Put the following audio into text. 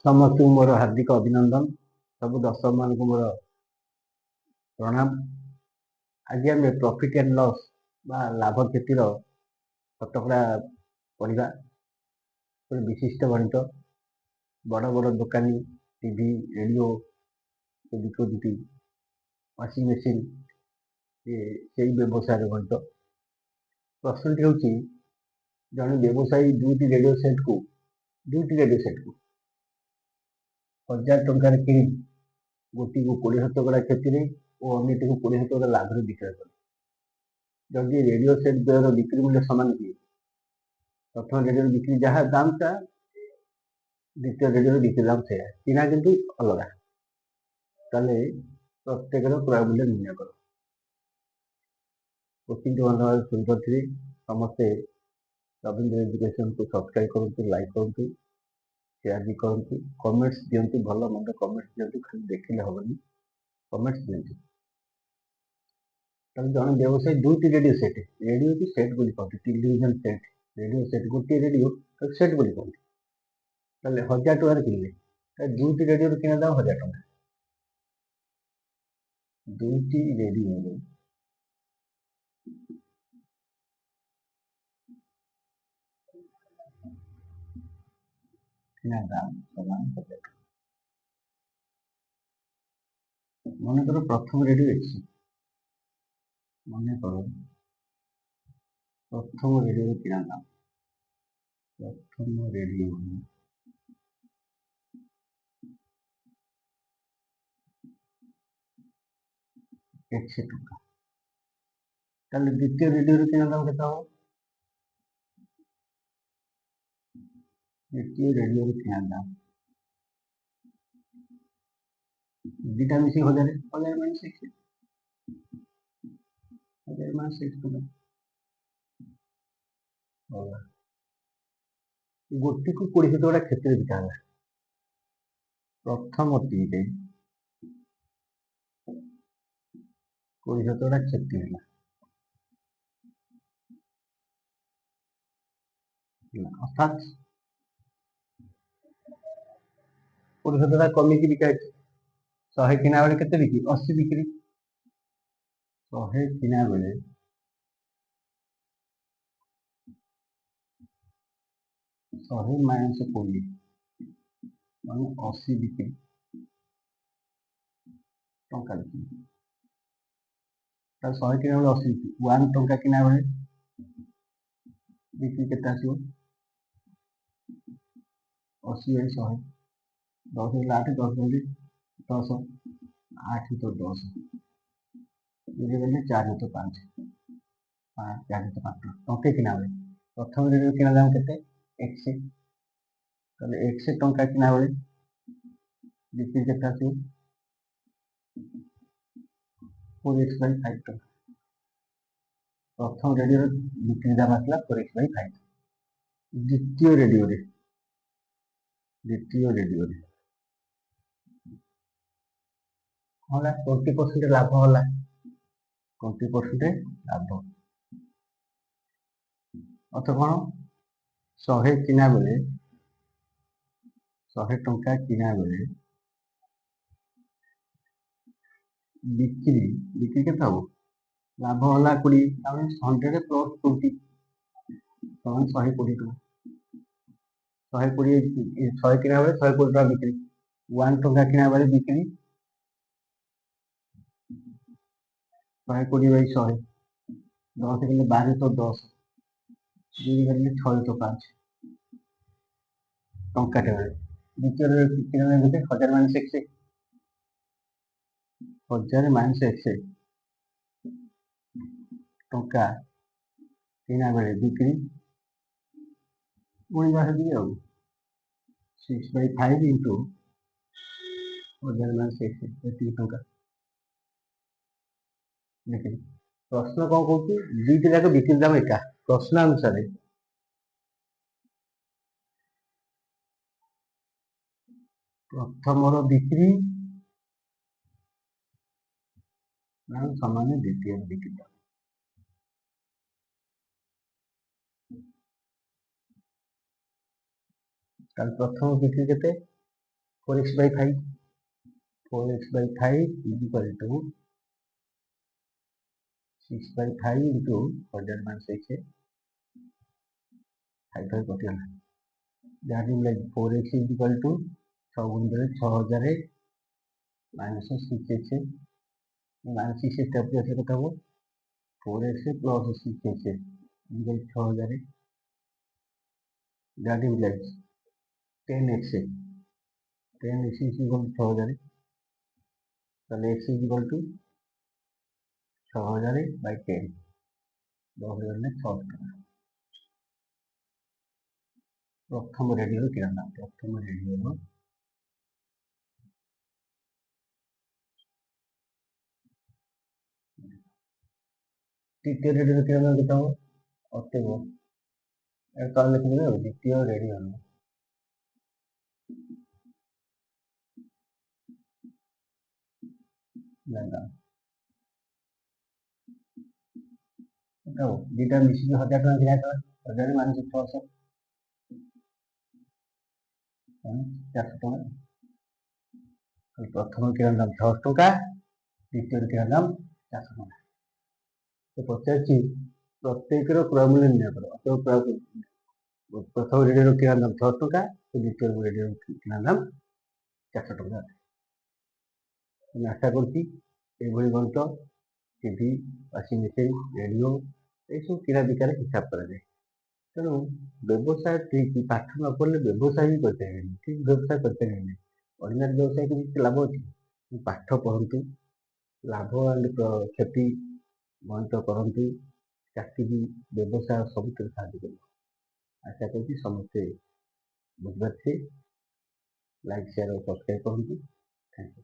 ସମସ୍ତଙ୍କୁ ମୋର ହାର୍ଦ୍ଦିକ ଅଭିନନ୍ଦନ। ସବୁ ଦର୍ଶକ ମାନଙ୍କୁ ମୋର ପ୍ରଣାମ। ଆଜି ଆମେ ପ୍ରଫିଟ୍ ଆଣ୍ଡ ଲସ୍ ବା ଲାଭ କ୍ଷତିର ଶତକଡ଼ା ପଢ଼ିବା। ଗୋଟେ ବିଶିଷ୍ଟ ଗଣିତ, ବଡ଼ ବଡ଼ ଦୋକାନୀ ଟିଭି ରେଡ଼ିଓ ବିକୁଛନ୍ତି, ୱାସିଂ ମେସିନ୍, ସେଇ ବ୍ୟବସାୟର ଗଣିତ। ପ୍ରଶ୍ନଟି ହେଉଛି, ଜଣେ ବ୍ୟବସାୟୀ ଦୁଇଟି ରେଡ଼ିଓ ସେଟ୍କୁ 1000 ଟଙ୍କାରେ କିଣି ଗୋଟିକୁ 20 ଶତକଡ଼ା କ୍ଷତିରେ ଓ ଅନ୍ୟଟିକୁ 20 ଶତକଡ଼ା ଲାଭରେ ବିକ୍ରୟ କଲେ। ଯଦି ରେଡ଼ିଓ ସେଟ୍ ଦ୍ୱୟର ବିକ୍ରି ମୂଲ୍ୟ ସମାନ ହୁଏ, ପ୍ରଥମ ରେଡ଼ିଓର ବିକ୍ରି ଯାହା ଦାମଟା, ଦ୍ୱିତୀୟ ରେଡ଼ିଓର ବିକ୍ରି ଦାମ ସେଇଆ, କିଣା କିନ୍ତୁ ଅଲଗା, ତାହେଲେ ପ୍ରତ୍ୟେକର କ୍ରୟ ମୂଲ୍ୟ ନିର୍ଣ୍ଣୟ କର। କୋଚିଂଟି ଭଲ ଭାବରେ ଶୁଣିପାରୁଥିବେ। ସମସ୍ତେ ରବୀନ୍ଦ୍ର ଏଜୁକେସନକୁ ସବସ୍କ୍ରାଇବ୍ କରନ୍ତୁ, ଲାଇକ୍ କରନ୍ତୁ, ସେୟାର ବି କରନ୍ତୁ, କମେଣ୍ଟସ୍ ଦିଅନ୍ତୁ, ଭଲ ମନ୍ଦ କମେଣ୍ଟସ୍ ଦିଅନ୍ତୁ, ଖାଲି ଦେଖିଲେ ହବନି, କମେଣ୍ଟସ୍ ଦିଅନ୍ତୁ। ତାହେଲେ ଜଣେ ବ୍ୟବସାୟୀ ଦୁଇଟି ରେଡ଼ିଓ ରେଡ଼ିଓକୁ ସେଟ୍ ବୋଲି କହନ୍ତି, ଟେଲିଭିଜନ ସେଟ୍, ରେଡ଼ିଓ ସେଟ୍, ଗୋଟିଏ ରେଡ଼ିଓ ତାକୁ ସେଟ୍ ବୋଲି କହନ୍ତି। ତାହେଲେ 1000 ଟଙ୍କାରେ କିଣିଲେ, ଦୁଇଟି ରେଡ଼ିଓର କିଣା ଦାମ 1000 ଟଙ୍କା। ଦୁଇଟି ରେଡ଼ିଓର କିଣା ଦାମ ସମାନ 1000 ଟଙ୍କା। ମନେକର ପ୍ରଥମ ରେଡ଼ିଓ ଅଛି, ମନେକର ପ୍ରଥମ ରେଡ଼ିଓର କିଣା ଦାମ, ପ୍ରଥମ ରେଡ଼ିଓ 100 ଟଙ୍କା। ତାହେଲେ ଦ୍ୱିତୀୟ ରେଡ଼ିଓର କିଣା ଦାମ କେତେ ହବ? ଦ୍ୱିତୀୟ ରେଡ଼ିଓର କିଣା ଦାମ ଦୁଇଟା ମିଶିକି 1000 ମାଇନସ୍ 100, 1000 ମାଇନସ୍ 100 ଟଙ୍କା। ଗୋଟିକୁ 20 ଶତକଡ଼ା କ୍ଷତିରେ ବିକା ହେଲା। ପ୍ରଥମଟିରେ 20 ଶତକଡ଼ା କ୍ଷତି ହେଲା, ଅର୍ଥାତ୍ 20 ଶତକଡ଼ା କମିକି ବିକା ହେଇଛି। 100 କିଣା ବେଳେ କେତେ ବିକ୍ରି? 80 ବିକ୍ରି। 100 କିଣା ବେଳେ 100 ମାଇନସ୍ 20 ମାନେ 80 ବିକ୍ରି, ଟଙ୍କା ବିକ୍ରି। ତାହେଲେ 100 କିଣା ବେଳେ 80 ବିକ୍ରି, 1 ଟଙ୍କା କିଣା ବେଳେ ବିକ୍ରି କେତେ ଆସିବ? 80 ବାଇ 100, 10 ହେଲେ 8, 10 ହେଲେ 10, 8 ତ 10, ବୁଝିଗଲେ 4 ତ 5, 4 ତ 5 ଟଙ୍କା କିଣା ବେଳେ। ପ୍ରଥମ ରେଡ଼ିଓ କିଣା ଦାମ କେତେ? 100। ତାହେଲେ 100 ଟଙ୍କା କିଣା ବେଳେ ବିକ୍ରି କେତେ ଆସିବ? 4x ବାଇ 5 ଟଙ୍କା। ପ୍ରଥମ ରେଡ଼ିଓର ବିକ୍ରି ଦାମ ଆସିଲା 4x ବାଇ 5। ଦ୍ୱିତୀୟ ରେଡ଼ିଓରେ ହେଲା 20% ଲାଭ ହେଲା, 20% ଲାଭ। ଅର୍ଥ କ'ଣ? 100 କିଣା ବେଳେ, 100 ଟଙ୍କା କିଣା ବେଳେ ବିକ୍ରି କେତେ ହବ? ଲାଭ ହେଲା 20, ତାମାନେ 100 ପ୍ଲସ୍ 20 ସମାନ 120 ଟଙ୍କା। 100 କିଣା ବେଳେ 120 ଟଙ୍କା ବିକ୍ରି, 1 ଟଙ୍କା କିଣା ବେଳେ ବିକ୍ରି 120 ବାଇ 100, 10 ହେଲେ 12 ତ 10, 2 ହେଲେ 6 ତ 5 ଟଙ୍କାଟେ ବେଳେ। ଦ୍ୱିତୀୟରେ କିଣା ବେଳେ କେତେ? 1000 ମାଇନସ୍ 100, 1000 ମାଇନସ୍ 100 ଟଙ୍କା କିଣା ବେଳେ ବିକ୍ରି ଗୁଣିବା ହେବି ଆଉ 6 ବାଇ 5 ଇଣ୍ଟୁ 1000 ମାଇନସ୍ 100, ଏତିକି ଟଙ୍କା ବିକ୍ରି। ପ୍ରଶ୍ନ କ'ଣ କହୁଛି? ଦୁଇଟି ଯାକ ବିକ୍ରି ଦାମ ଏକା। ପ୍ରଶ୍ନ ଅନୁସାରେ ପ୍ରଥମର ବିକ୍ରି ସମାନ ଦ୍ୱିତୀୟ ବିକ୍ରି ଦାମ। ତାହେଲେ ପ୍ରଥମ ବିକ୍ରି କେତେ? 4x by 5. 4x by 5 is equal to 6 by 5 into 100 minus 6 है 5 5 कटिगला that is like 4x is equal to 6000 minus 6x है minus 6 step कैसे करता हो 4x plus 6x equal 6000 that is like 10x है 10x is equal to 6000 तो x is equal to 6000 by 10 10,000 में 6 प्रथम radio किरण प्रथम रेडियो तृतीय रेडियो किरण कितना हो अतएव कल लिखिए द्वितीय रेडियो दुटा मिसिक 1000 टका किराया 1000 माइनस 600 400 टका प्रथम किरण दाम 600 टका द्वितीय किरण दाम 400 टका तो पचार प्रत्येक क्रय निर्णय कर प्रथम रेडियो किरण दाम 600 टका द्वितीय रेडियो किरण दाम 400 टका मैं आशा करती गणित TV washing machine radio you किना बिकार हिसाब करा तेणु व्यवसाय ठीक पाठ न पढ़ले व्यवसाय भी करते ठीक व्यवसाय करते ऑर्डिनरी व्यवसाय के लाभ अच्छी पाठ पढ़ु लाभ क्षति गणित करतु चाकरी व्यवसाय सब साहय कर आशा करती समस्ते बुझे लाइक शेयर और सब्सक्राइब करूँ थैंक यू।